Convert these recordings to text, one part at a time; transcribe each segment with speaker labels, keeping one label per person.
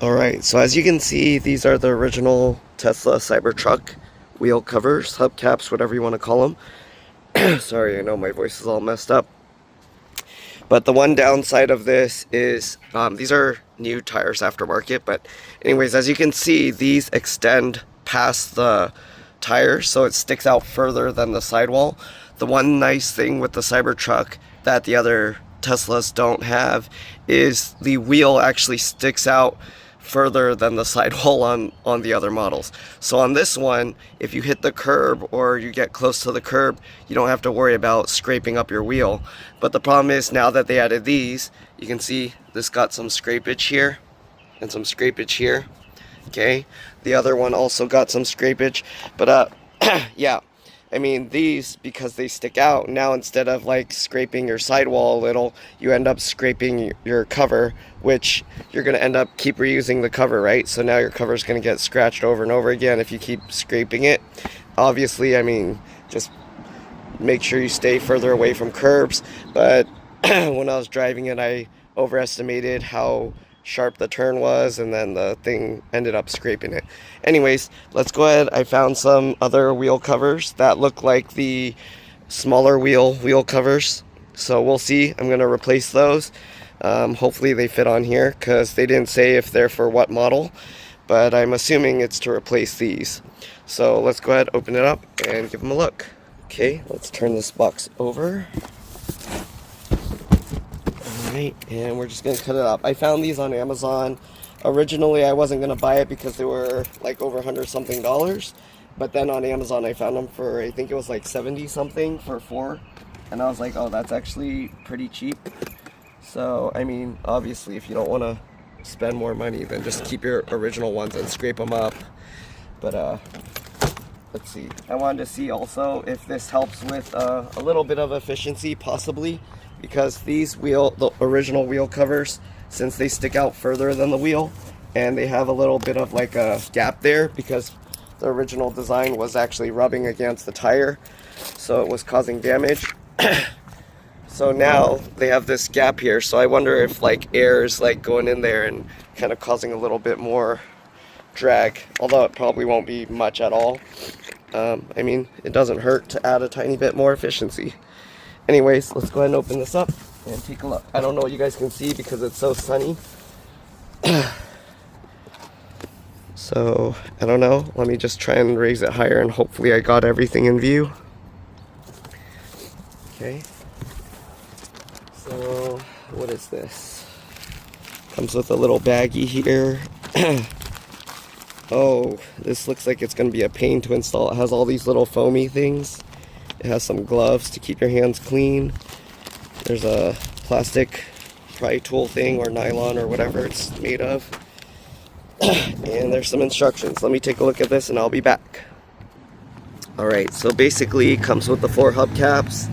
Speaker 1: Alright, so as you can see, these are the original Tesla Cybertruck wheel covers, hubcaps, whatever you want to call them. Sorry, I know my voice is all messed up. But the one downside of this is, these are new tires aftermarket, but anyways, as you can see, these extend past the tire, so it sticks out further than the sidewall. The one nice thing with the Cybertruck that the other Teslas don't have is the wheel actually sticks out further than the sidewall on the other models. So on this one, if you hit the curb or you get close to the curb, you don't have to worry about scraping up your wheel. But the problem is, now that they added these, you can see this got some scrapage here and some scrapage here. Okay, the other one also got some scrapage, but yeah, I mean, these, because they stick out, now instead of like scraping your sidewall a little, you end up scraping your cover, which you're going to end up keep reusing the cover, right? So now your cover is going to get scratched over and over again if you keep scraping it. Obviously, I mean, just make sure you stay further away from curbs. But when I was driving it, I overestimated how sharp the turn was, and then the thing ended up scraping it. Anyways, let's go ahead. I found some other wheel covers that look like the smaller wheel covers, so we'll see. I'm going to replace those. Hopefully they fit on here, because they didn't say if they're for what model, but I'm assuming it's to replace these. So let's go ahead, open it up, and give them a look. Okay, let's turn this box over. Alright, and we're just going to cut it up. I found these on Amazon. Originally, I wasn't going to buy it because they were like over $100 something, but then on Amazon I found them for, I think it was like 70 something for 4, and I was like, oh, that's actually pretty cheap. So, I mean, obviously, if you don't want to spend more money, then just keep your original ones and scrape them up. But, let's see. I wanted to see also if this helps with a little bit of efficiency, possibly, because these the original wheel covers, since they stick out further than the wheel, and they have a little bit of like a gap there, because the original design was actually rubbing against the tire, so it was causing damage. So now they have this gap here, so I wonder if like air is like going in there and kind of causing a little bit more drag, although it probably won't be much at all. I mean, it doesn't hurt to add a tiny bit more efficiency. Anyways, let's go ahead and open this up and take a look. I don't know what you guys can see because it's so sunny. So, I don't know. Let me just try and raise it higher, and hopefully I got everything in view. Okay. So, what is this? Comes with a little baggie here. Oh, this looks like it's going to be a pain to install. It has all these little foamy things. It has some gloves to keep your hands clean. There's a plastic pry tool thing, or nylon, or whatever it's made of. And there's some instructions. Let me take a look at this and I'll be back. Alright, so basically it comes with the 4 hubcaps,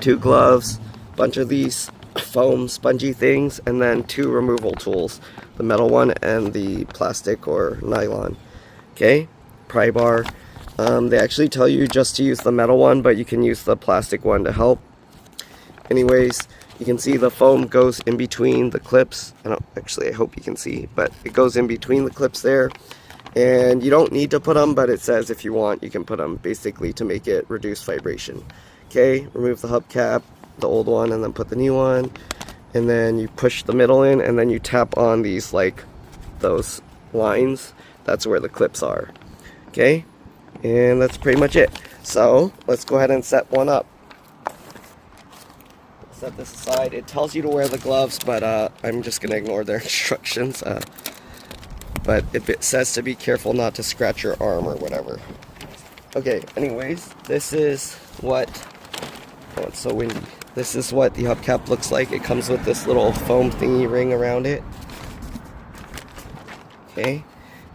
Speaker 1: 2 gloves, a bunch of these foam spongy things, and then 2 removal tools. The metal one and the plastic or nylon. Okay, pry bar. They actually tell you just to use the metal one, but you can use the plastic one to help. Anyways, you can see the foam goes in between the clips. I hope you can see, but it goes in between the clips there. And you don't need to put them, but it says if you want, you can put them, basically to make it reduce vibration. Okay, remove the hubcap, the old one, and then put the new one. And then you push the middle in, and then you tap on these, like, those lines. That's where the clips are. Okay? And that's pretty much it. So, let's go ahead and set one up. Set this aside. It tells you to wear the gloves, but I'm just going to ignore their instructions. But it says to be careful not to scratch your arm or whatever. Okay, anyways, this is what... Oh, it's so windy. This is what the hubcap looks like. It comes with this little foam thingy ring around it. Okay.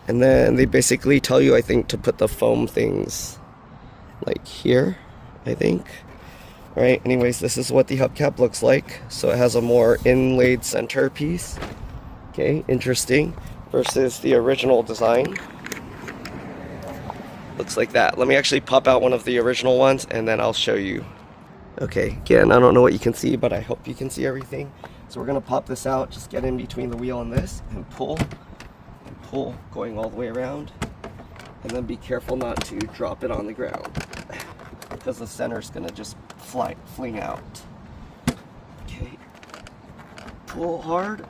Speaker 1: And then they basically tell you, I think, to put the foam things like here, I think. Alright, anyways, this is what the hubcap looks like. So it has a more inlaid center piece. Okay, interesting. Versus the original design. Looks like that. Let me actually pop out one of the original ones, and then I'll show you. Okay, again, I don't know what you can see, but I hope you can see everything. So we're going to pop this out, just get in between the wheel and this, and pull. pull going all the way around, and then be careful not to drop it on the ground because the center's gonna just fling out. Okay, pull hard.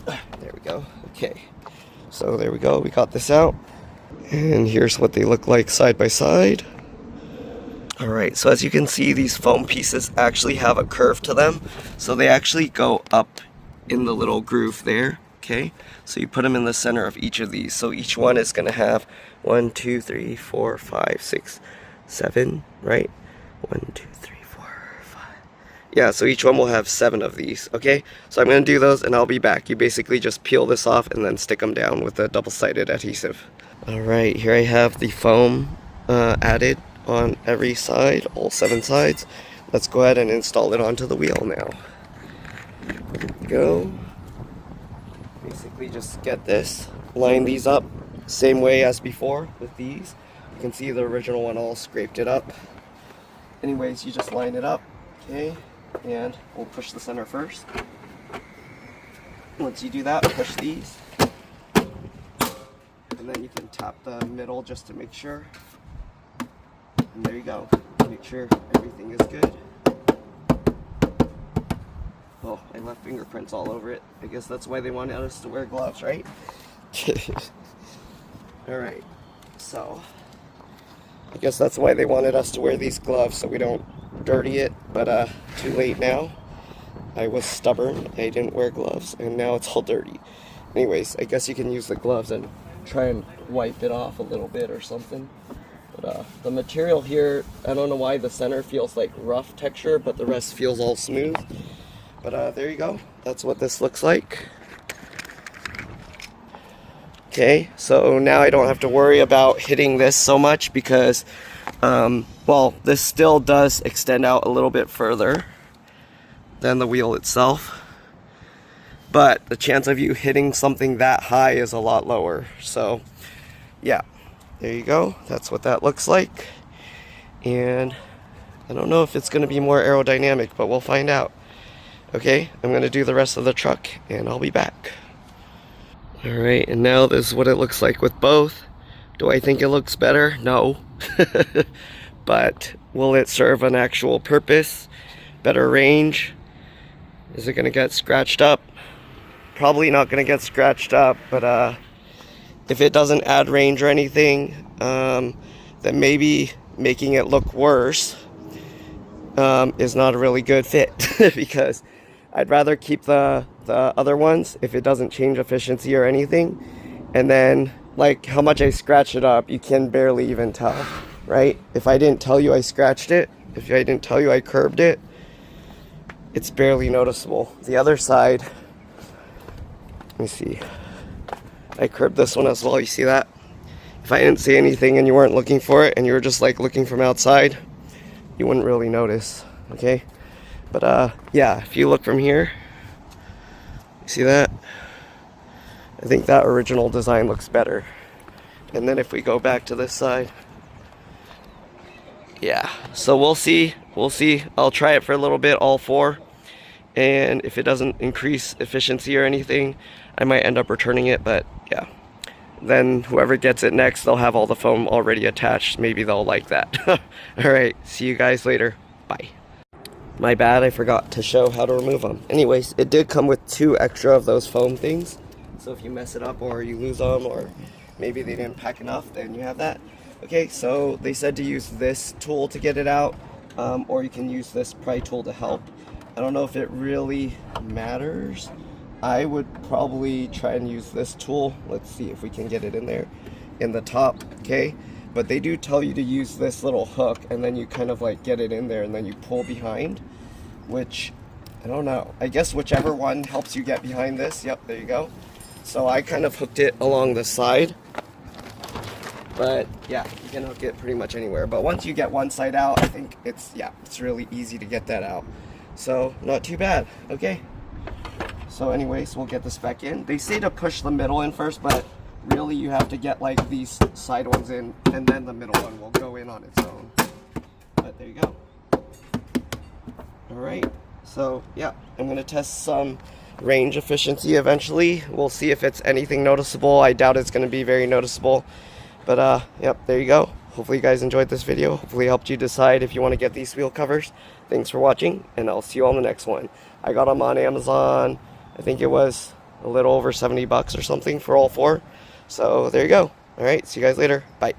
Speaker 1: There we go. Okay, so there we go, we got this out, and here's what they look like side by side. Alright, so as you can see, these foam pieces actually have a curve to them, so they actually go up in the little groove there. Okay, so you put them in the center of each of these, so each one is going to have 1, 2, 3, 4, 5, 6, 7, right? 1, 2, 3, 4, 5. Yeah, so each one will have 7 of these. Okay, so I'm going to do those and I'll be back. You basically just peel this off and then stick them down with a double-sided adhesive. Alright, here I have the foam added on every side, all 7 sides. Let's go ahead and install it onto the wheel now. There we go. Basically just get this, line these up same way as before with these. You can see the original one all scraped it up. Anyways, you just line it up, okay, and we'll push the center first. Once you do that, push these, and then you can tap the middle just to make sure. And there you go. Make sure everything is good. Oh, I left fingerprints all over it. I guess that's why they wanted us to wear gloves, right? Alright, so I guess that's why they wanted us to wear these gloves, so we don't dirty it, but too late now. I was stubborn, I didn't wear gloves, and now it's all dirty. Anyways, I guess you can use the gloves and try and wipe it off a little bit or something. But the material here, I don't know why the center feels like rough texture, but the rest feels all smooth. But there you go, that's what this looks like. Okay, so now I don't have to worry about hitting this so much because, well, this still does extend out a little bit further than the wheel itself. But the chance of you hitting something that high is a lot lower. So, yeah, there you go, that's what that looks like. And I don't know if it's going to be more aerodynamic, but we'll find out. Okay, I'm going to do the rest of the truck and I'll be back. Alright, and now this is what it looks like with both. Do I think it looks better? No. But will it serve an actual purpose? Better range? Is it going to get scratched up? Probably not going to get scratched up, but if it doesn't add range or anything, then maybe making it look worse is not a really good fit because I'd rather keep the other ones if it doesn't change efficiency or anything. And then, like, how much I scratched it up, you can barely even tell, right? If I didn't tell you I scratched it, if I didn't tell you I curbed it, it's barely noticeable. The other side, let me see, I curbed this one as well, you see that? If I didn't say anything and you weren't looking for it and you were just like looking from outside, you wouldn't really notice, okay? But yeah, if you look from here, you see that? I think that original design looks better. And then if we go back to this side, yeah, so we'll see. I'll try it for a little bit, all 4. And if it doesn't increase efficiency or anything, I might end up returning it, but yeah. Then whoever gets it next, they'll have all the foam already attached. Maybe they'll like that. Alright, see you guys later. Bye. My bad, I forgot to show how to remove them. Anyways, it did come with 2 extra of those foam things. So if you mess it up or you lose them or maybe they didn't pack enough, then you have that. Okay, so they said to use this tool to get it out, or you can use this pry tool to help. I don't know if it really matters. I would probably try and use this tool. Let's see if we can get it in there in the top, okay? But they do tell you to use this little hook and then you kind of like get it in there and then you pull behind, which I don't know. I guess whichever one helps you get behind this. Yep, there you go. So I kind of hooked it along the side. But yeah, you can hook it pretty much anywhere. But once you get one side out, I think it's really easy to get that out. So not too bad, okay? So anyways, we'll get this back in. They say to push the middle in first, but really you have to get like these side ones in and then the middle one will go in on its own. But there you go. Alright, so yeah, I'm going to test some range efficiency eventually. We'll see if it's anything noticeable. I doubt it's going to be very noticeable. But yep, there you go. Hopefully you guys enjoyed this video. Hopefully it helped you decide if you want to get these wheel covers. Thanks for watching, and I'll see you on the next one. I got them on Amazon. I think it was a little over $70 or something for all 4. So there you go. All right, see you guys later. Bye.